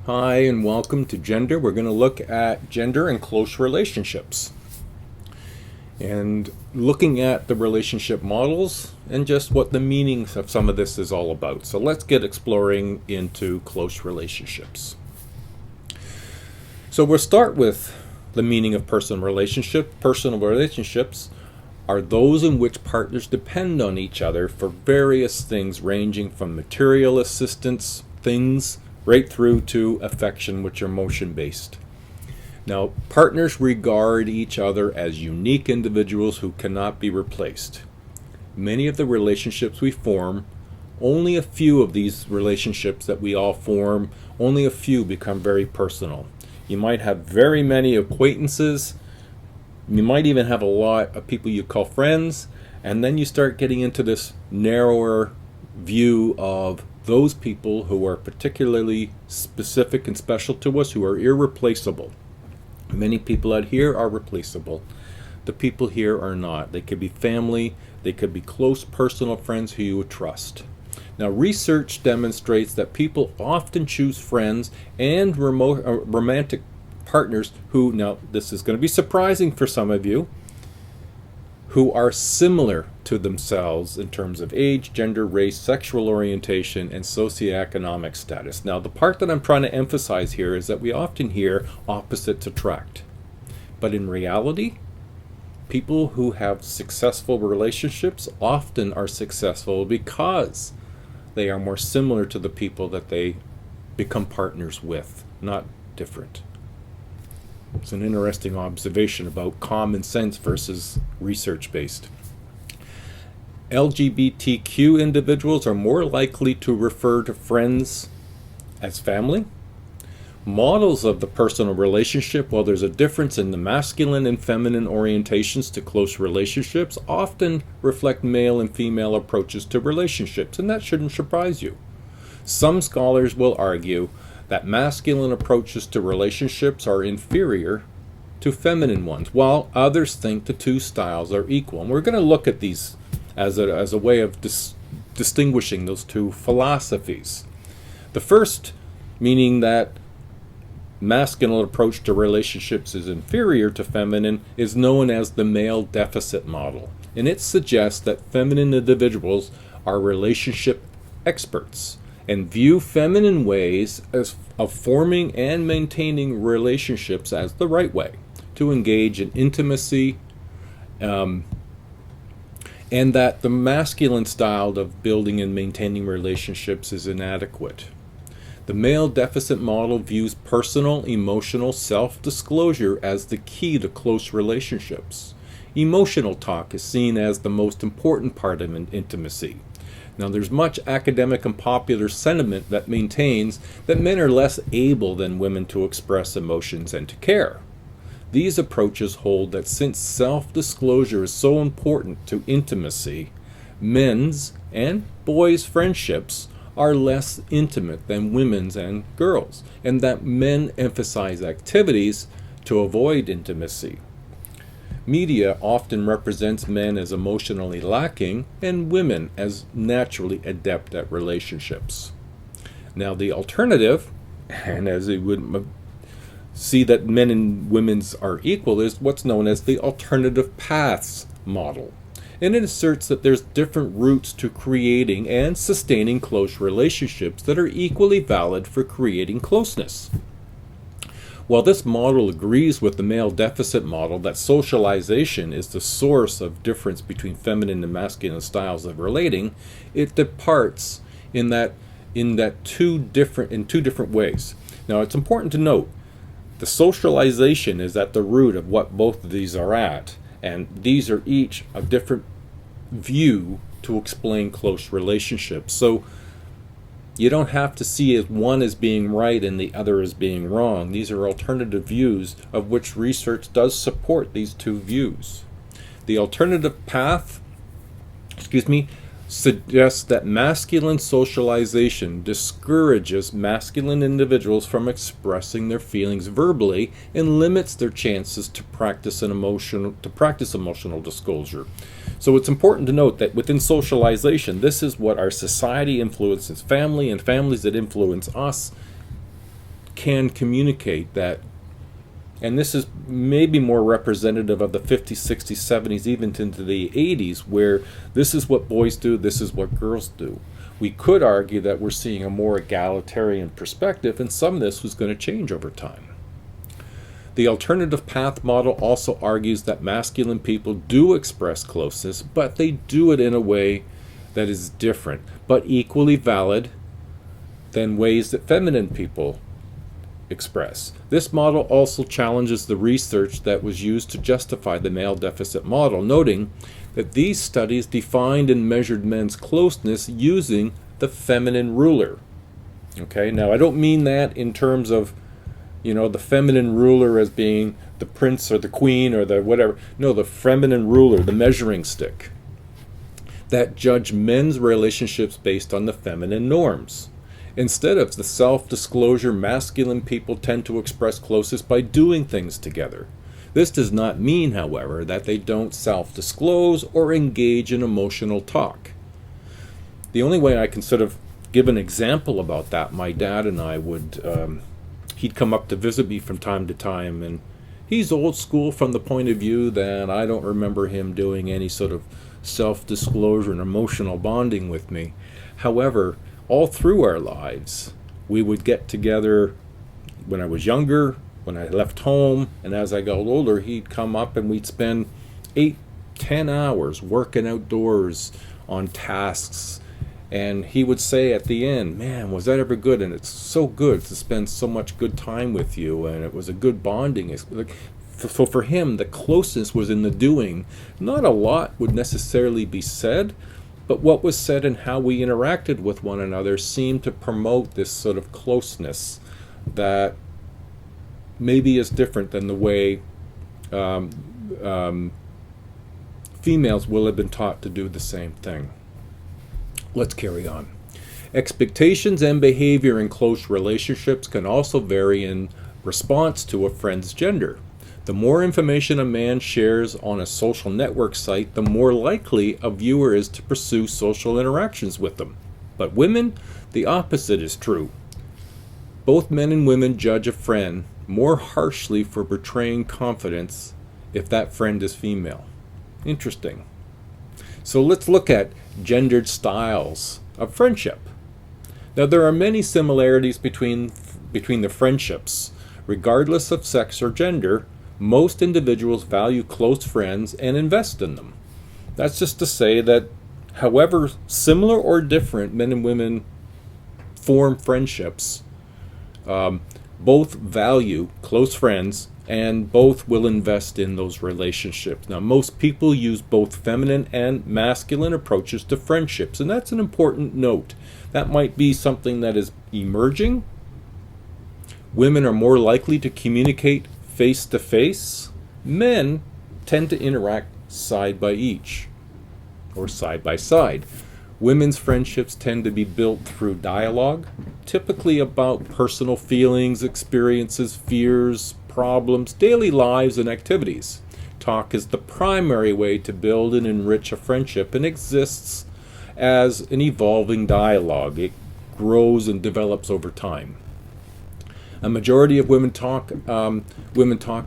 Hi and welcome to Gender. We're going to look at gender and close relationships and looking at the relationship models and just what the meaning of some of this is all about. So let's get exploring into close relationships. So we'll start with the meaning of personal relationship. Personal relationships are those in which partners depend on each other for various things ranging from material assistance, things, right through to affection, which are emotion-based. Now, partners regard each other as unique individuals who cannot be replaced. Many of the relationships we form, only a few of these relationships that we all form, only a few become very personal. You might have very many acquaintances, you might even have a lot of people you call friends, and then you start getting into this narrower view of those people who are particularly specific and special to us, who are irreplaceable. Many people out here are replaceable. The people here are not. They could be family, they could be close personal friends who you trust. Now, research demonstrates that people often choose friends and romantic partners who, now this is going to be surprising for some of you, who are similar to themselves in terms of age, gender, race, sexual orientation, and socioeconomic status. Now, the part that I'm trying to emphasize here is that we often hear opposites attract. But in reality, people who have successful relationships often are successful because they are more similar to the people that they become partners with, not different. It's an interesting observation about common sense versus research-based. LGBTQ individuals are more likely to refer to friends as family. Models of the personal relationship, while there's a difference in the masculine and feminine orientations to close relationships, often reflect male and female approaches to relationships, and that shouldn't surprise you. Some scholars will argue that masculine approaches to relationships are inferior to feminine ones, while others think the two styles are equal. And we're going to look at these as a way of distinguishing those two philosophies. The first, meaning that masculine approach to relationships is inferior to feminine, is known as the male deficit model. And it suggests that feminine individuals are relationship experts and view feminine ways of forming and maintaining relationships as the right way to engage in intimacy, and that the masculine style of building and maintaining relationships is inadequate. The male deficit model views personal, emotional self-disclosure as the key to close relationships. Emotional talk is seen as the most important part of intimacy. Now, there's much academic and popular sentiment that maintains that men are less able than women to express emotions and to care. These approaches hold that since self-disclosure is so important to intimacy, men's and boys' friendships are less intimate than women's and girls', and that men emphasize activities to avoid intimacy. Media often represents men as emotionally lacking and women as naturally adept at relationships. Now, the alternative, and as you would see that men and women's are equal, is what's known as the alternative paths model. And it asserts that there's different routes to creating and sustaining close relationships that are equally valid for creating closeness. While this model agrees with the male deficit model that socialization is the source of difference between feminine and masculine styles of relating, it departs in two different ways. Now, it's important to note the socialization is at the root of what both of these are at, and these are each a different view to explain close relationships. So you don't have to see one as being right and the other as being wrong. These are alternative views of which research does support these two views. The alternative path, suggests that masculine socialization discourages masculine individuals from expressing their feelings verbally and limits their chances to practice emotional disclosure. So it's important to note that within socialization, this is what our society influences family, and families that influence us can communicate that. And this is maybe more representative of the 50s, 60s, 70s, even into the 80s, where this is what boys do, this is what girls do. We could argue that we're seeing a more egalitarian perspective, and some of this was going to change over time. The alternative path model also argues that masculine people do express closeness, but they do it in a way that is different, but equally valid than ways that feminine people express. This model also challenges the research that was used to justify the male deficit model, noting that these studies defined and measured men's closeness using the feminine ruler. Okay, now I don't mean that in terms of, the feminine ruler as being the prince or the queen or the whatever. No, the feminine ruler, the measuring stick, that judge men's relationships based on the feminine norms. Instead of the self-disclosure, masculine people tend to express closeness by doing things together. This does not mean, however, that they don't self-disclose or engage in emotional talk. The only way I can sort of give an example about that, my dad and I would, he'd come up to visit me from time to time, and he's old school from the point of view that I don't remember him doing any sort of self-disclosure and emotional bonding with me. However, all through our lives, we would get together when I was younger, when I left home, and as I got older, he'd come up and we'd spend 8-10 hours working outdoors on tasks. And he would say at the end, "Man, was that ever good? And it's so good to spend so much good time with you, and it was a good bonding." So for him, the closeness was in the doing. Not a lot would necessarily be said, but what was said and how we interacted with one another seemed to promote this sort of closeness that maybe is different than the way females will have been taught to do the same thing. Let's carry on. Expectations and behavior in close relationships can also vary in response to a friend's gender. The more information a man shares on a social network site, the more likely a viewer is to pursue social interactions with them. But women, the opposite is true. Both men and women judge a friend more harshly for betraying confidence if that friend is female. Interesting. So let's look at gendered styles of friendship. Now, there are many similarities between the friendships. Regardless of sex or gender, most individuals value close friends and invest in them. That's just to say that however similar or different men and women form friendships, both value close friends and both will invest in those relationships. Now, most people use both feminine and masculine approaches to friendships, and that's an important note. That might be something that is emerging. Women are more likely to communicate face-to-face. Men tend to interact side by each, or side by side. Women's friendships tend to be built through dialogue, typically about personal feelings, experiences, fears, problems, daily lives, and activities. Talk is the primary way to build and enrich a friendship and exists as an evolving dialogue. It grows and develops over time. A majority of women talk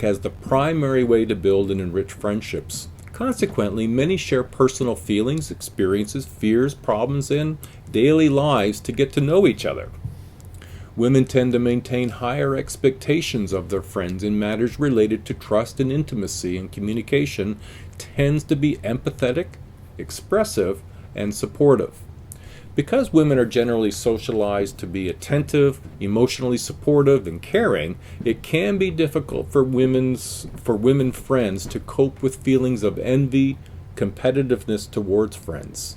as the primary way to build and enrich friendships. Consequently, many share personal feelings, experiences, fears, problems, and daily lives to get to know each other. Women tend to maintain higher expectations of their friends in matters related to trust and intimacy, and communication tends to be empathetic, expressive, and supportive. Because women are generally socialized to be attentive, emotionally supportive, and caring, it can be difficult for women friends to cope with feelings of envy, competitiveness towards friends.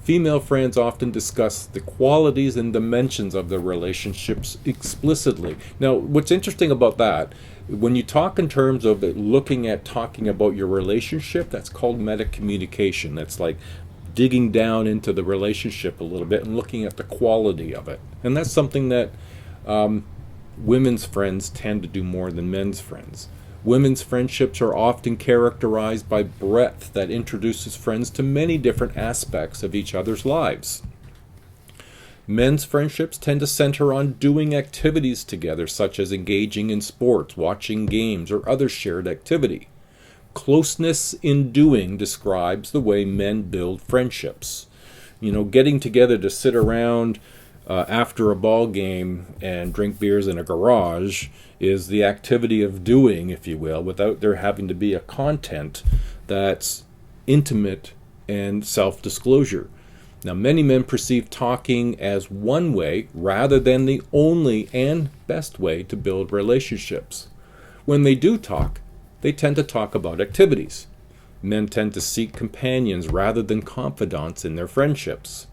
Female friends often discuss the qualities and dimensions of their relationships explicitly. Now, what's interesting about that, when you talk in terms of talking about your relationship, that's called meta-communication. That's like digging down into the relationship a little bit and looking at the quality of it. And that's something that women's friends tend to do more than men's friends. Women's friendships are often characterized by breadth that introduces friends to many different aspects of each other's lives. Men's friendships tend to center on doing activities together, such as engaging in sports, watching games, or other shared activity. Closeness in doing describes the way men build friendships. Getting together to sit around after a ball game and drink beers in a garage is the activity of doing, if you will, without there having to be a content that's intimate and self-disclosure. Now, many men perceive talking as one way rather than the only and best way to build relationships. When they do talk, they tend to talk about activities. Men tend to seek companions rather than confidants in their friendships.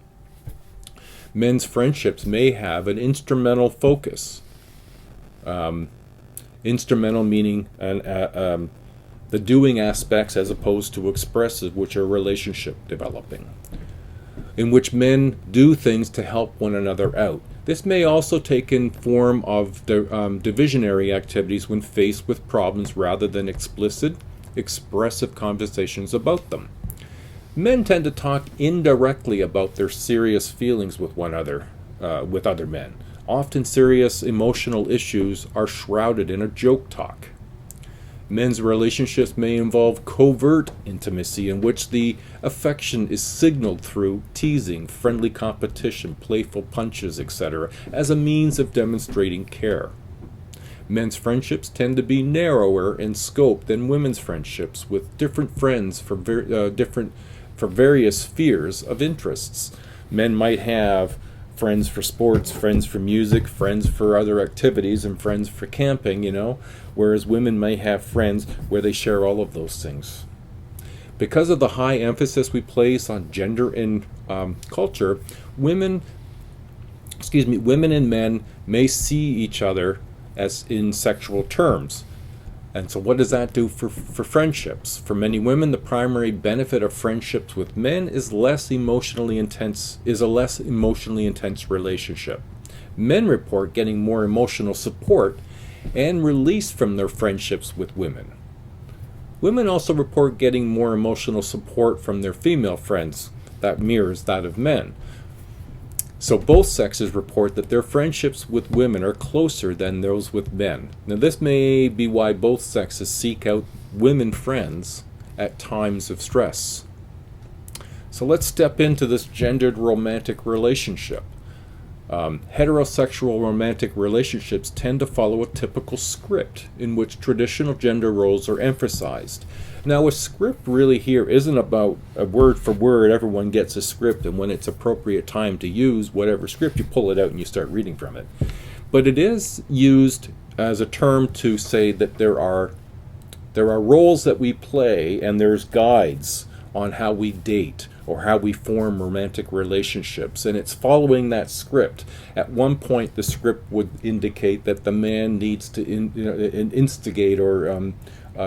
Men's friendships may have an instrumental focus. Instrumental meaning the doing aspects as opposed to expressive, which are relationship developing, in which men do things to help one another out. This may also take in form of divisionary activities when faced with problems rather than explicit, expressive conversations about them. Men tend to talk indirectly about their serious feelings with with other men. Often serious emotional issues are shrouded in a joke talk. Men's relationships may involve covert intimacy in which the affection is signaled through teasing, friendly competition, playful punches, etc., as a means of demonstrating care. Men's friendships tend to be narrower in scope than women's friendships, with different friends for various spheres of interests. Men might have friends for sports, friends for music, friends for other activities, and friends for camping, whereas women may have friends where they share all of those things. Because of the high emphasis we place on gender in culture, women and men may see each other as in sexual terms. And so what does that do for friendships? For many women, the primary benefit of friendships with men is a less emotionally intense relationship. Men report getting more emotional support and release from their friendships with women. Women also report getting more emotional support from their female friends. That mirrors that of men. So both sexes report that their friendships with women are closer than those with men. Now, this may be why both sexes seek out women friends at times of stress. So let's step into this gendered romantic relationship. Heterosexual romantic relationships tend to follow a typical script in which traditional gender roles are emphasized. Now, a script really here isn't about a word for word, everyone gets a script, and when it's appropriate time to use whatever script, you pull it out and you start reading from it. But it is used as a term to say that there are roles that we play, and there's guides on how we date or how we form romantic relationships, and it's following that script. At one point, the script would indicate that the man needs to instigate or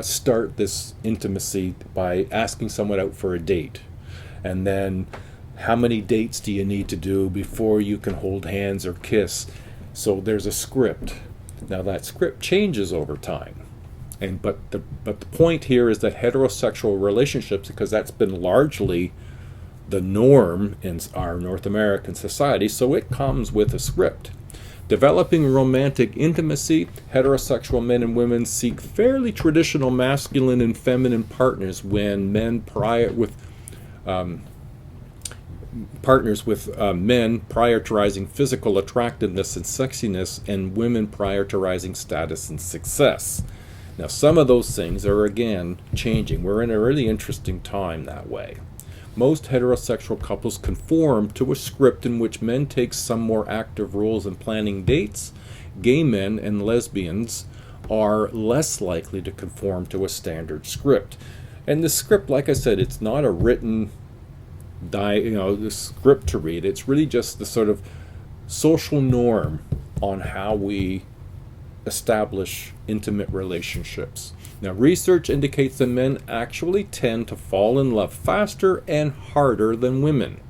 start this intimacy by asking someone out for a date, and then how many dates do you need to do before you can hold hands or kiss? So there's a script. Now that script changes over time. But the point here is that heterosexual relationships, because that's been largely the norm in our North American society, so it comes with a script. Developing romantic intimacy, heterosexual men and women seek fairly traditional masculine and feminine partners when men men prioritizing physical attractiveness and sexiness, and women prioritizing status and success. Now, some of those things are, again, changing. We're in a really interesting time that way. Most heterosexual couples conform to a script in which men take some more active roles in planning dates. Gay men and lesbians are less likely to conform to a standard script. And the script, like I said, it's not a written the script to read. It's really just the sort of social norm on how we establish intimate relationships. Now, research indicates that men actually tend to fall in love faster and harder than women.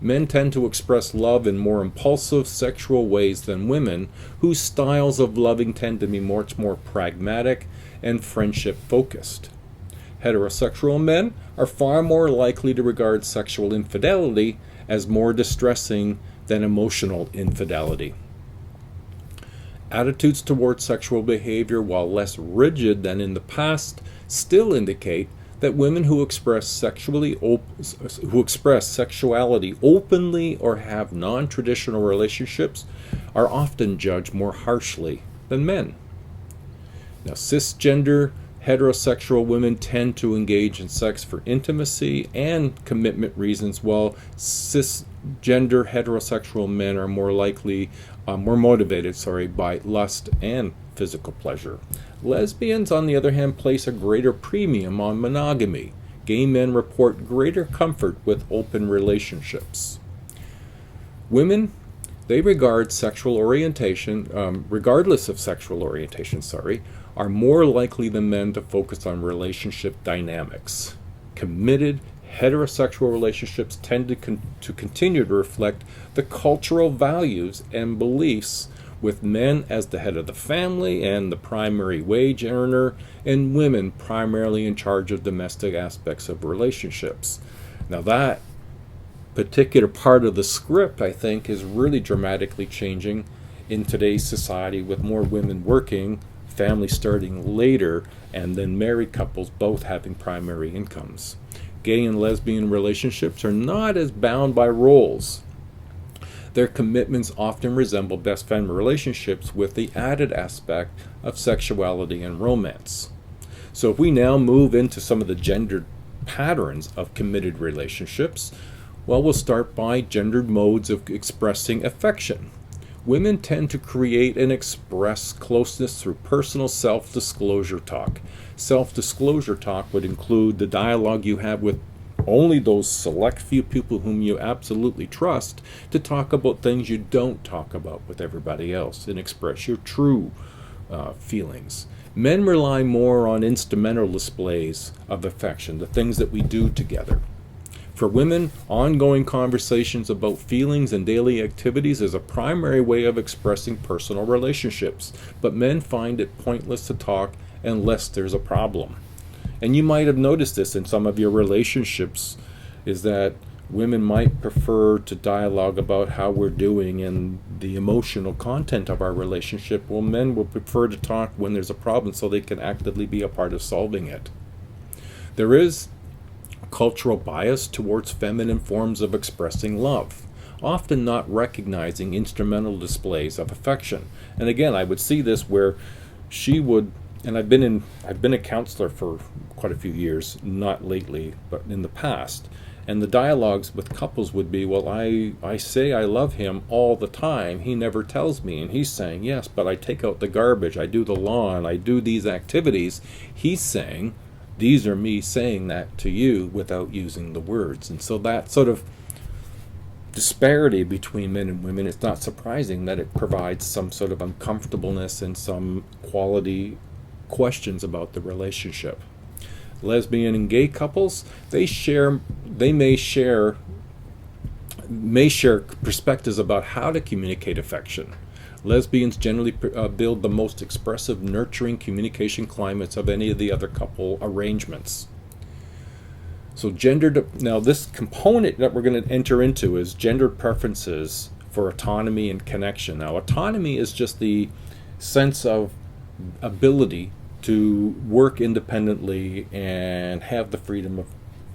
Men tend to express love in more impulsive sexual ways than women, whose styles of loving tend to be much more pragmatic and friendship-focused. Heterosexual men are far more likely to regard sexual infidelity as more distressing than emotional infidelity. Attitudes towards sexual behavior, while less rigid than in the past, still indicate that women who express sexuality openly or have non-traditional relationships are often judged more harshly than men. Now, cisgender heterosexual women tend to engage in sex for intimacy and commitment reasons, while cisgender heterosexual men are more motivated by lust and physical pleasure. Lesbians, on the other hand, place a greater premium on monogamy. Gay men report greater comfort with open relationships. Women, they regard sexual orientation, regardless of sexual orientation, are more likely than men to focus on relationship dynamics. Committed heterosexual relationships tend to continue to reflect the cultural values and beliefs, with men as the head of the family and the primary wage earner, and women primarily in charge of domestic aspects of relationships. Now, that particular part of the script, I think, is really dramatically changing in today's society, with more women working, families starting later, and then married couples both having primary incomes. Gay and lesbian relationships are not as bound by roles. Their commitments often resemble best friend relationships, with the added aspect of sexuality and romance. So if we now move into some of the gendered patterns of committed relationships, well, we'll start by gendered modes of expressing affection. Women tend to create and express closeness through personal self-disclosure talk. Self-disclosure talk would include the dialogue you have with only those select few people whom you absolutely trust, to talk about things you don't talk about with everybody else and express your true feelings. Men rely more on instrumental displays of affection, the things that we do together. For women, ongoing conversations about feelings and daily activities is a primary way of expressing personal relationships, but men find it pointless to talk unless there's a problem. And you might have noticed this in some of your relationships, is that women might prefer to dialogue about how we're doing and the emotional content of our relationship, while men will prefer to talk when there's a problem so they can actively be a part of solving it. There is cultural bias towards feminine forms of expressing love, often not recognizing instrumental displays of affection. And again, I would see this where she would, and I've been a counselor for quite a few years, not lately, but in the past. And the dialogues with couples would be, well, I say I love him all the time. He never tells me. And he's saying, yes, but I take out the garbage. I do the lawn. I do these activities. He's saying, these are me saying that to you without using the words. And so that sort of disparity between men and women, it's not surprising that it provides some sort of uncomfortableness and some quality questions about the relationship. Lesbian and gay couples, may share perspectives about how to communicate affection. Lesbians generally build the most expressive, nurturing communication climates of any of the other couple arrangements. So now this component that we're going to enter into is gendered preferences for autonomy and connection. Now, autonomy is just the sense of ability to work independently and have the freedom of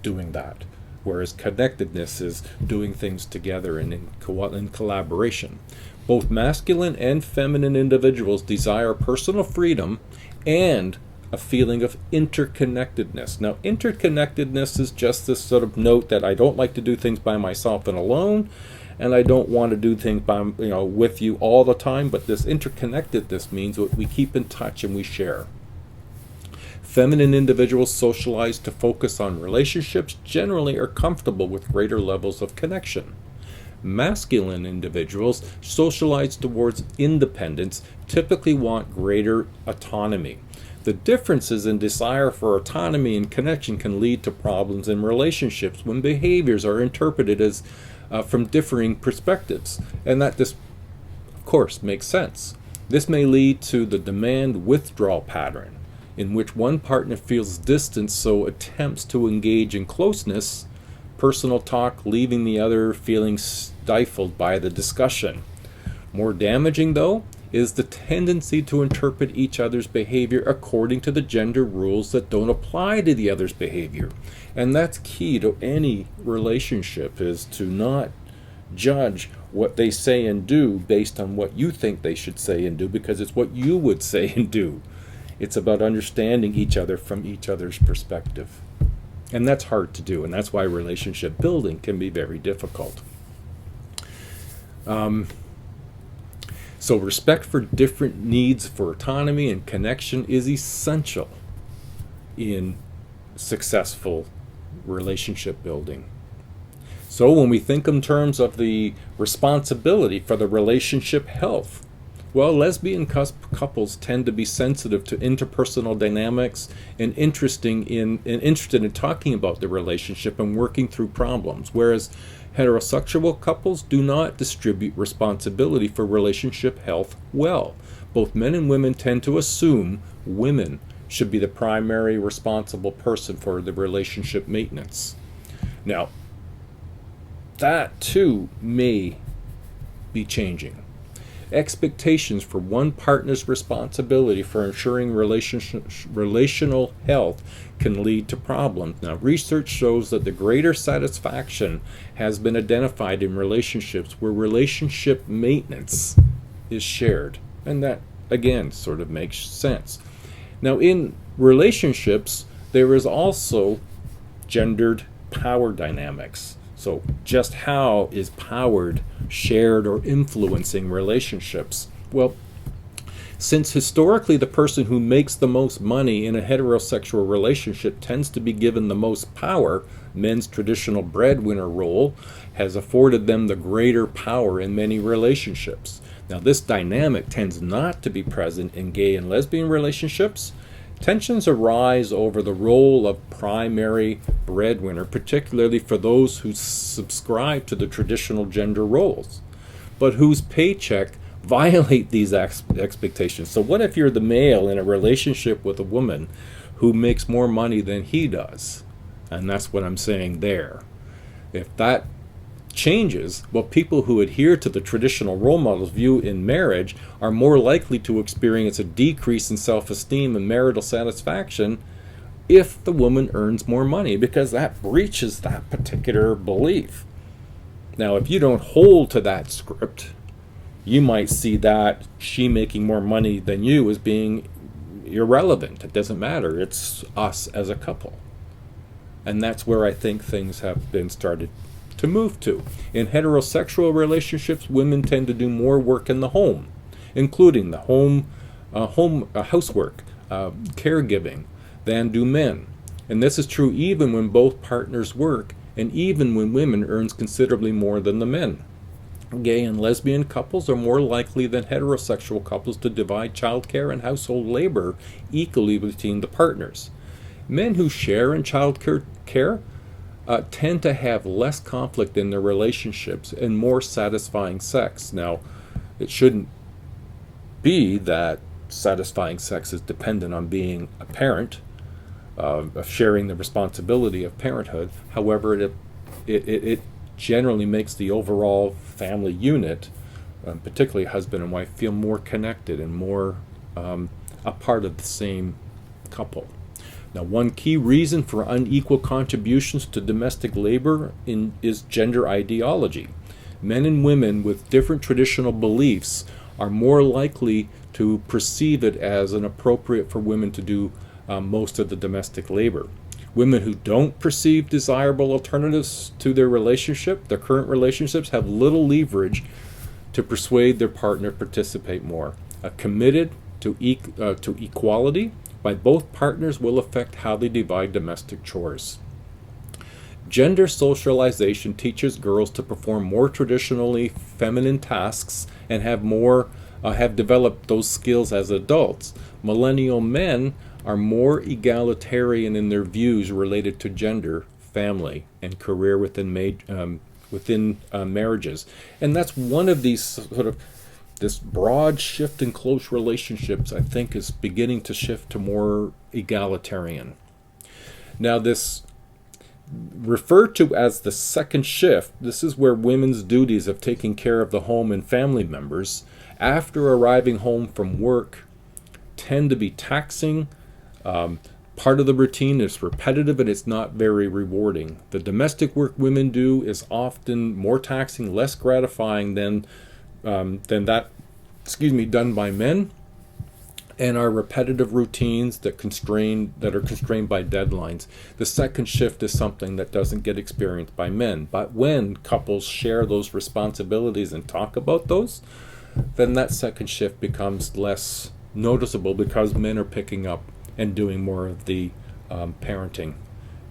doing that, whereas connectedness is doing things together and in collaboration. Both masculine and feminine individuals desire personal freedom and a feeling of interconnectedness. Now, interconnectedness is just this sort of note that I don't like to do things by myself and alone, and I don't want to do things with you all the time, but this interconnectedness means that we keep in touch and we share. Feminine individuals socialize to focus on relationships generally are comfortable with greater levels of connection. Masculine individuals socialize towards independence, typically want greater autonomy. The differences in desire for autonomy and connection can lead to problems in relationships when behaviors are interpreted as from differing perspectives, and that this, of course, makes sense. This may lead to the demand withdrawal pattern, in which one partner feels distance, so attempts to engage in closeness, personal talk, leaving the other feeling stifled by the discussion. More damaging, though, is the tendency to interpret each other's behavior according to the gender rules that don't apply to the other's behavior. And that's key to any relationship, is to not judge what they say and do based on what you think they should say and do, because it's what you would say and do. It's about understanding each other from each other's perspective. And that's hard to do, and that's why relationship building can be very difficult. So respect for different needs for autonomy and connection is essential in successful relationship building. So when we think in terms of the responsibility for the relationship health, well, lesbian couples tend to be sensitive to interpersonal dynamics and interested in talking about the relationship and working through problems, whereas heterosexual couples do not distribute responsibility for relationship health well. Both men and women tend to assume women should be the primary responsible person for the relationship maintenance. Now, that too may be changing. Expectations for one partner's responsibility for ensuring relational health can lead to problems. Now, research shows that the greater satisfaction has been identified in relationships where relationship maintenance is shared. And that, again, sort of makes sense. Now, in relationships, there is also gendered power dynamics. So just how is power shared or influencing relationships? Well, since historically the person who makes the most money in a heterosexual relationship tends to be given the most power, men's traditional breadwinner role has afforded them the greater power in many relationships. Now, this dynamic tends not to be present in gay and lesbian relationships. Tensions arise over the role of primary breadwinner, particularly for those who subscribe to the traditional gender roles, but whose paycheck violate these expectations. So what if you're the male in a relationship with a woman who makes more money than he does? And that's what I'm saying there. If that changes, well, people who adhere to the traditional role models view in marriage are more likely to experience a decrease in self-esteem and marital satisfaction if the woman earns more money, because that breaches that particular belief. Now, if you don't hold to that script, you might see that she making more money than you as being irrelevant. It doesn't matter. It's us as a couple. And that's where I think things have been started to move to. In heterosexual relationships, women tend to do more work in the home, including the housework, caregiving, than do men. And this is true even when both partners work, and even when women earns considerably more than the men. Gay and lesbian couples are more likely than heterosexual couples to divide childcare and household labor equally between the partners. Men who share in childcare tend to have less conflict in their relationships and more satisfying sex. Now, it shouldn't be that satisfying sex is dependent on being a parent, of sharing the responsibility of parenthood. However, it generally makes the overall family unit, particularly husband and wife, feel more connected and more a part of the same couple. Now, one key reason for unequal contributions to domestic labor is gender ideology. Men and women with different traditional beliefs are more likely to perceive it as inappropriate for women to do most of the domestic labor. Women who don't perceive desirable alternatives to their current relationships, have little leverage to persuade their partner to participate more. Committed to equality by both partners will affect how they divide domestic chores. Gender socialization teaches girls to perform more traditionally feminine tasks and have developed those skills as adults. Millennial men are more egalitarian in their views related to gender, family, and career within marriages. And that's one of these sort of this broad shift in close relationships, I think, is beginning to shift to more egalitarian. Now, this Referred to as the second shift, this is where women's duties of taking care of the home and family members after arriving home from work tend to be taxing. Part of the routine is repetitive and it's not very rewarding. The domestic work women do is often more taxing, less gratifying than that, done by men, and are repetitive routines that are constrained by deadlines. The second shift is something that doesn't get experienced by men. But when couples share those responsibilities and talk about those, then that second shift becomes less noticeable because men are picking up and doing more of the parenting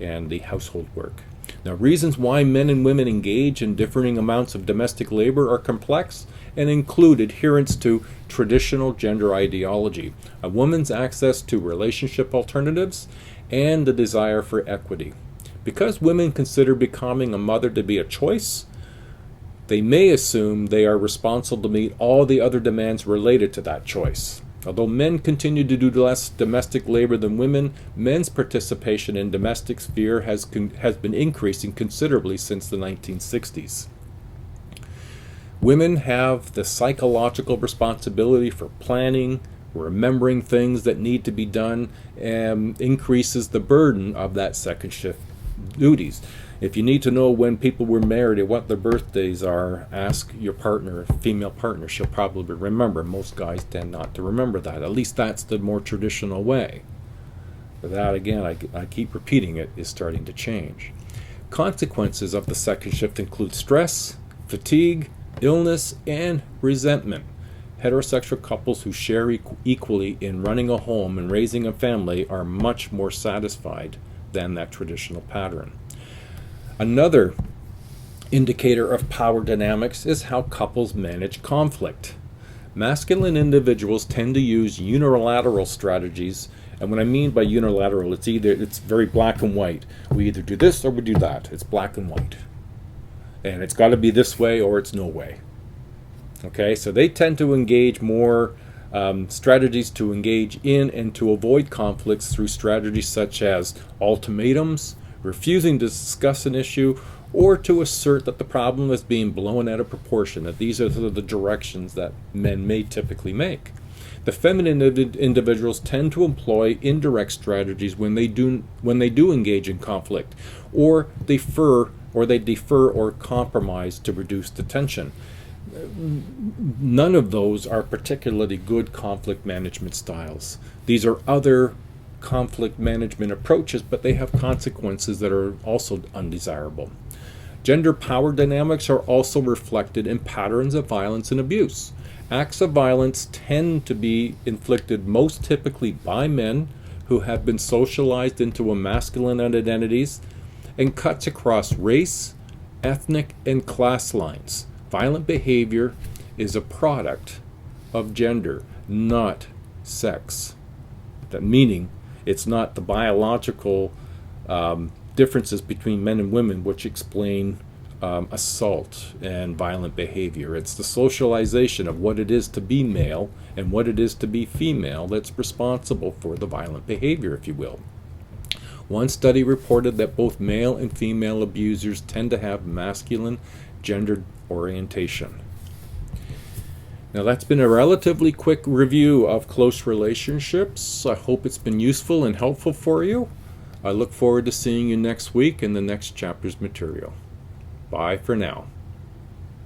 and the household work. Now, reasons why men and women engage in differing amounts of domestic labor are complex and include adherence to traditional gender ideology, a woman's access to relationship alternatives, and the desire for equity. Because women consider becoming a mother to be a choice, they may assume they are responsible to meet all the other demands related to that choice. Although men continue to do less domestic labor than women, men's participation in domestic sphere has been increasing considerably since the 1960s. Women have the psychological responsibility for planning, remembering things that need to be done, and increases the burden of that second shift duties. If you need to know when people were married or what their birthdays are, ask your partner, female partner. She'll probably remember. Most guys tend not to remember that. At least that's the more traditional way. But that, again, I keep repeating it, is starting to change. Consequences of the second shift include stress, fatigue, illness, and resentment. Heterosexual couples who share equally in running a home and raising a family are much more satisfied than that traditional pattern. Another indicator of power dynamics is how couples manage conflict. Masculine individuals tend to use unilateral strategies, and what I mean by unilateral, it's very black and white. We either do this or we do that. It's black and white. And it's got to be this way or it's no way. Okay, so they tend to engage more strategies to engage in and to avoid conflicts through strategies such as ultimatums, refusing to discuss an issue, or to assert that the problem is being blown out of proportion, that these are the directions that men may typically make. The feminine individuals tend to employ indirect strategies when they do engage in conflict, or they defer or compromise to reduce the tension. None of those are particularly good conflict management styles. These are other conflict management approaches, but they have consequences that are also undesirable. Gender power dynamics are also reflected in patterns of violence and abuse. Acts of violence tend to be inflicted most typically by men who have been socialized into a masculine identities and cuts across race, ethnic, and class lines. Violent behavior is a product of gender, not sex. That meaning it's not the biological differences between men and women which explain assault and violent behavior. It's the socialization of what it is to be male and what it is to be female that's responsible for the violent behavior, if you will. One study reported that both male and female abusers tend to have masculine gendered orientation. Now, that's been a relatively quick review of close relationships. I hope it's been useful and helpful for you. I look forward to seeing you next week in the next chapter's material. Bye for now.